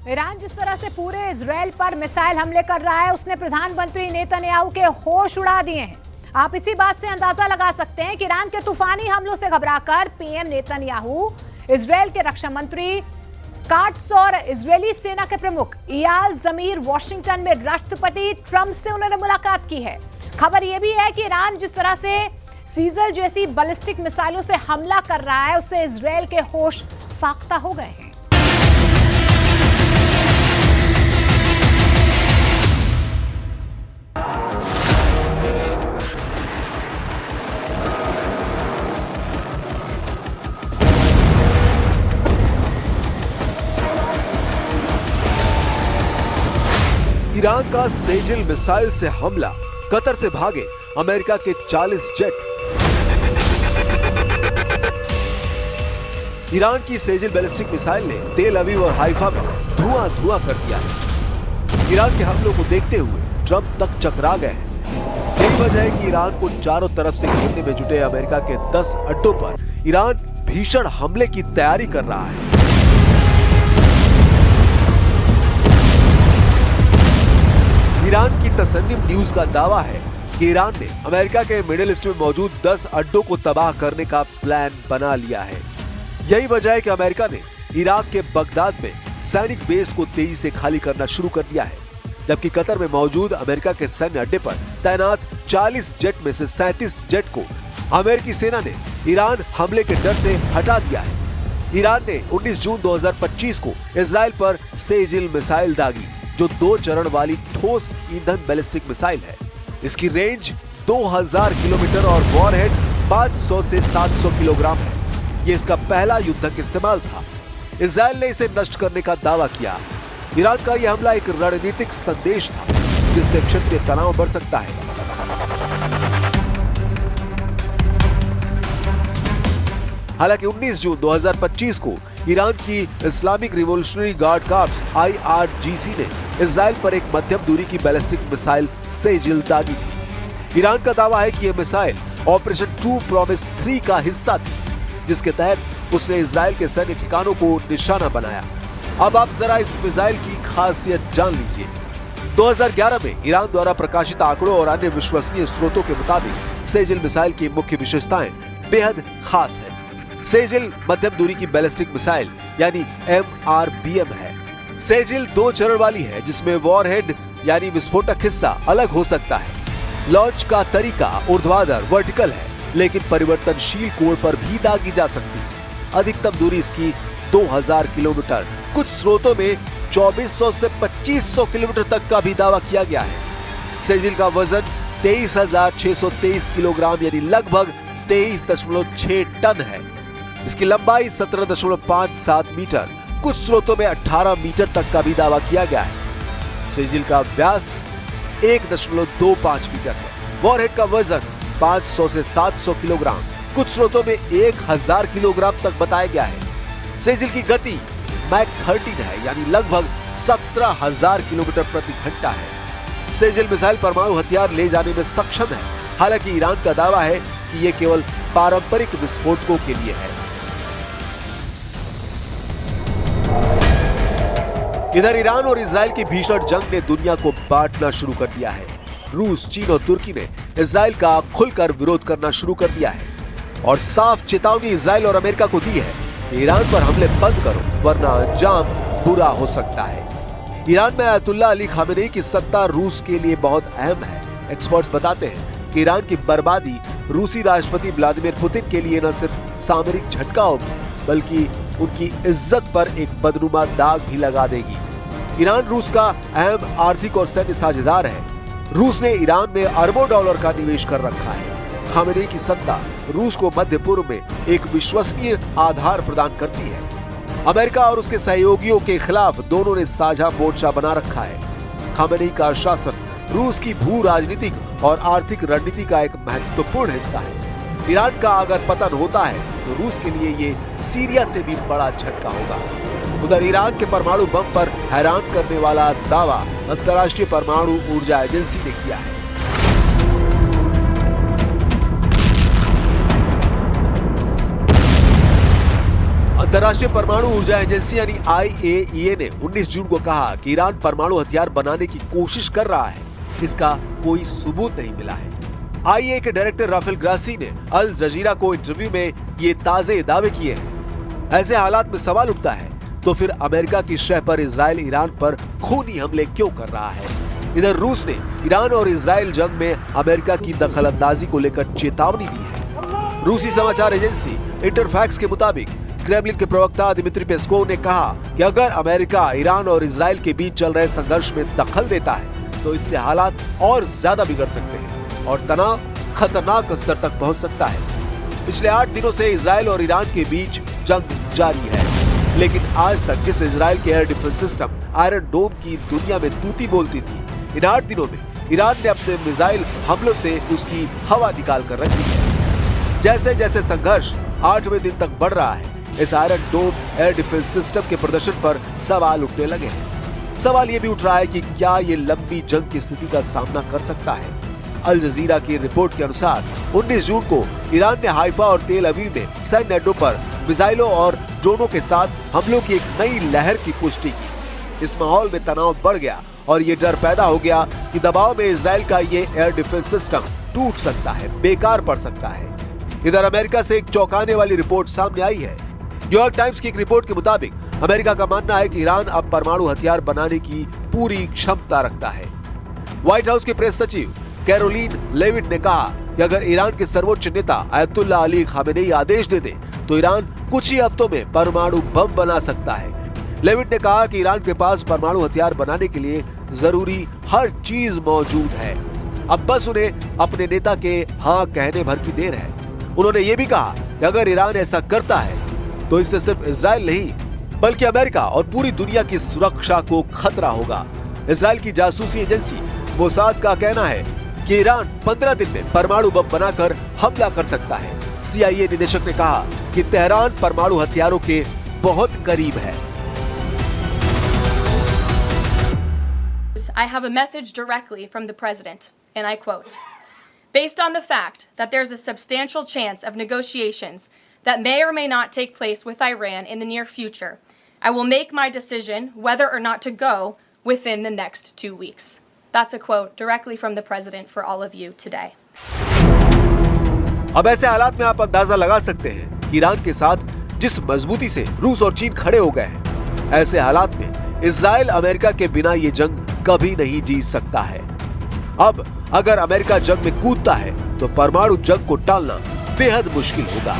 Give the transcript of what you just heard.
Iran जिस तरह से पूरे इजराइल पर मिसाइल हमले कर रहा है, उसने प्रधानमंत्री नेतन्याहू के होश उड़ा दिए हैं। आप इसी बात से अंदाजा लगा सकते हैं कि ईरान के तूफानी हमलों से घबराकर पीएम नेतन्याहू, इजराइल के रक्षा मंत्री काट्स और इजरायली सेना के प्रमुख इयाल जमीर वॉशिंगटन में राष्ट्रपति ट्रंप से उन्होंने मुलाकात की है। खबर यह भी है कि ईरान जिस तरह से सीजर जैसी बैलिस्टिक मिसाइलों से हमला कर रहा है, उससे इजराइल के होश फाख्ता हो गए हैं। ईरान का सेजिल मिसाइल से हमला, कतर से भागे अमेरिका के 40 जेट। ईरान की सेजिल बैलिस्टिक मिसाइल ने तेल अवीव और हाइफा में धुआं कर दिया है। ईरान के हमलों को देखते हुए ट्रंप तक चकरा गए हैं। यही वजह है कि ईरान को चारों तरफ से घेरने में जुटे अमेरिका के 10 अड्डों पर ईरान भीषण हमले की तैयारी कर रहा है। ईरान की तसन्निम न्यूज का दावा है कि ईरान ने अमेरिका के मिडिल ईस्ट में मौजूद 10 अड्डों को तबाह करने का प्लान बना लिया है। यही वजह है कि अमेरिका ने इराक के बगदाद में सैनिक बेस को तेजी से खाली करना शुरू कर दिया है, जबकि कतर में मौजूद अमेरिका के सैन्य अड्डे पर तैनात 40 जेट में से 37 जेट को अमेरिकी सेना ने ईरान हमले के डर से हटा दिया है। ईरान ने 19 जून 2025 को इजराइल पर सेजिल मिसाइल दागी, जो 2 चरण वाली ठोस ईंधन बैलिस्टिक मिसाइल है। इसकी रेंज 2000 किलोमीटर और वॉरहेड 500 से 700 किलोग्राम है। ये इसका पहला युद्धक इस्तेमाल था। इजराइल ने इसे नष्ट करने का दावा किया। ईरान का यह हमला एक रणनीतिक संदेश था, जिससे क्षेत्रीय तनाव बढ़ सकता है। हालांकि 19 जून 2025 को ईरान की Islamic revolutionary guard corps IRGC ने इजराइल पर एक मध्यम दूरी की बैलिस्टिक मिसाइल सेजिल दागी थी। ईरान का दावा है कि यह मिसाइल ऑपरेशन ट्रू प्रॉमिस 3 का हिस्सा थी, जिसके तहत उसने इजराइल के सैन्य ठिकानों को निशाना बनाया। अब आप जरा इस मिसाइल की खासियत जान लीजिए। 2011 में ईरान द्वारा प्रकाशित आंकड़ों और अन्य विश्वसनीय स्रोतों के मुताबिक सेजिल मिसाइल की मुख्य विशेषताएं बेहद खास है। सेजिल मध्यम दूरी की बैलिस्टिक मिसाइल यानी MRBM है। सेजिल 2 चरण वाली है, जिसमें वॉरहेड यानी विस्फोटक हिस्सा अलग हो सकता है। लॉन्च का तरीका ऊर्ध्वाधर वर्टिकल है, लेकिन परिवर्तनशील कोण पर भी दागी जा सकती है। अधिकतम दूरी इसकी 2000 किलोमीटर, कुछ स्रोतों में 2400 से 2500 किलोमीटर तक का भी दावा किया गया है। सेजिल का वजन 23,623 किलोग्राम यानी लगभग 23.6 टन है। इसकी लंबाई 17.57 मीटर, कुछ स्रोतों में 18 मीटर तक का भी दावा किया गया है। सेजिल का व्यास 1.25 मीटर है। वॉरहेड का वजन 500 से 700 किलोग्राम, कुछ स्रोतों में 1000 किलोग्राम तक बताया गया है। सेजिल की गति मैक 13 है, यानी लगभग 17,000 किलोमीटर प्रति घंटा है। सेजिल मिसाइल परमाणु हथियार ले जाने में सक्षम है। हालांकि ईरान का दावा है कि यह केवल पारंपरिक विस्फोटकों के लिए है। इधर ईरान और इजराइल की भीषण जंग ने दुनिया को बांटना शुरू कर दिया है। रूस, चीन और तुर्की ने इजराइल का खुलकर विरोध करना शुरू कर दिया है और साफ चेतावनी इजराइल और अमेरिका को दी है कि ईरान पर हमले बंद करो, वरना अंजाम बुरा हो सकता है। ईरान में अयतुल्ला अली खामेनेई की सत्ता रूस के लिए बहुत अहम है। एक्सपर्ट्स बताते हैं कि ईरान की बर्बादी रूसी राष्ट्रपति व्लादिमीर पुतिन के लिए न सिर्फ सामरिक झटका होगी, बल्कि उनकी इज्जत पर एक बदनुमा दाग भी लगा देगी। ईरान रूस का अहम आर्थिक और सैन्य साझेदार है। रूस ने ईरान में अरबों डॉलर का निवेश कर रखा है। खामेनेई की सत्ता रूस को मध्य पूर्व में एक विश्वसनीय आधार प्रदान करती है। अमेरिका और उसके सहयोगियों के खिलाफ दोनों ने साझा मोर्चा बना रखा है। खामेनेई का शासन रूस की भू राजनीतिक और आर्थिक रणनीति का एक महत्वपूर्ण हिस्सा है। ईरान का अगर पतन होता है तो रूस के लिए ये सीरिया से भी बड़ा झटका होगा। उधर ईरान के परमाणु बम पर हैरान करने वाला दावा अंतर्राष्ट्रीय परमाणु ऊर्जा एजेंसी ने किया है। अंतर्राष्ट्रीय परमाणु ऊर्जा एजेंसी यानी IAEA ने 19 जून को कहा कि ईरान परमाणु हथियार बनाने की कोशिश कर रहा है, इसका कोई सबूत नहीं मिला है। IAEA के डायरेक्टर राफेल ग्रासी ने अल जजीरा को इंटरव्यू में ये ताजे दावे किए हैं। ऐसे हालात में सवाल उठता है तो फिर अमेरिका की शह पर इजराइल ईरान पर खूनी हमले क्यों कर रहा है? इधर रूस ने ईरान और इजराइल जंग में अमेरिका की दखलंदाजी को लेकर चेतावनी दी है। रूसी समाचार एजेंसी इंटरफैक्स के मुताबिक क्रेमलिन के प्रवक्ता दिमित्री पेस्कोव ने कहा कि अगर अमेरिका ईरान और इजराइल के बीच चल रहे संघर्ष में दखल देता है तो इससे हालात और ज्यादा बिगड़ सकते हैं और तनाव खतरनाक स्तर तक पहुंच सकता है। पिछले 8 दिनों से इजराइल और ईरान के बीच जंग जारी है, लेकिन आज तक जिस इजराइल के एयर डिफेंस सिस्टम आयरन डोम की दुनिया में तूती बोलती थी, इन 8 दिनों में ईरान ने अपने मिसाइल हमलों से उसकी हवा निकाल कर रखी है। जैसे जैसे संघर्ष 8वें दिन तक बढ़ रहा है, इस आयरन डोम एयर डिफेंस सिस्टम के प्रदर्शन पर सवाल उठने लगे हैं। सवाल ये भी उठ रहा है कि क्या ये लंबी जंग की स्थिति का सामना कर सकता है? अल जजीरा की रिपोर्ट के अनुसार 19 जून को ईरान ने हाइफा और तेल अवीव में सैन्य अड्डों पर मिसाइलों और ड्रोनों के साथ हमलों की एक नई लहर की पुष्टि की। इस माहौल में तनाव बढ़ गया और ये डर पैदा हो गया कि दबाव में इजराइल का ये एयर डिफेंस सिस्टम टूट सकता है, बेकार पड़ सकता है। इधर अमेरिका से एक चौंकाने वाली रिपोर्ट सामने आई है। न्यूयॉर्क टाइम्स की एक रिपोर्ट के मुताबिक अमेरिका का मानना है कि ईरान अब परमाणु हथियार बनाने की पूरी क्षमता रखता है। व्हाइट हाउस के प्रेस सचिव कैरोलिन लेविट ने कहा कि अगर ईरान के सर्वोच्च नेता अयतुल्ला अली खामेनेई आदेश दे दे तो ईरान कुछ ही हफ्तों में परमाणु बम बना सकता है। लेविट ने कहा कि ईरान के पास परमाणु हथियार बनाने के लिए जरूरी हर चीज मौजूद है, अब बस उन्हें अपने नेता के हाँ कहने भर की देर है। उन्होंने ये भी कहा कि अगर ईरान ऐसा करता है तो इससे सिर्फ इजराइल नहीं बल्कि अमेरिका और पूरी दुनिया की सुरक्षा को खतरा होगा। इजराइल की जासूसी एजेंसी मोसाद का कहना है कि ईरान 15 दिन में परमाणु बम बनाकर हमला कर सकता है। CIA निदेशक ने कहा कि तेहरान परमाणु हथियारों के बहुत करीब है। I have a message directly from the president, and I quote, "Based on the fact that there's a substantial chance of negotiations that may or may not take place with Iran in the near future, I will make my decision whether or not to go within the next 2 weeks." That's a quote directly from the president for all of you today. अब ऐसे हालात में आप अंदाजा लगा सकते हैं कि ईरान के साथ जिस मजबूती से रूस और चीन खड़े हो गए हैं, ऐसे हालात में इजराइल अमेरिका के बिना ये जंग कभी नहीं जीत सकता है। अब अगर अमेरिका जंग में कूदता है तो परमाणु जंग को टालना बेहद मुश्किल होगा।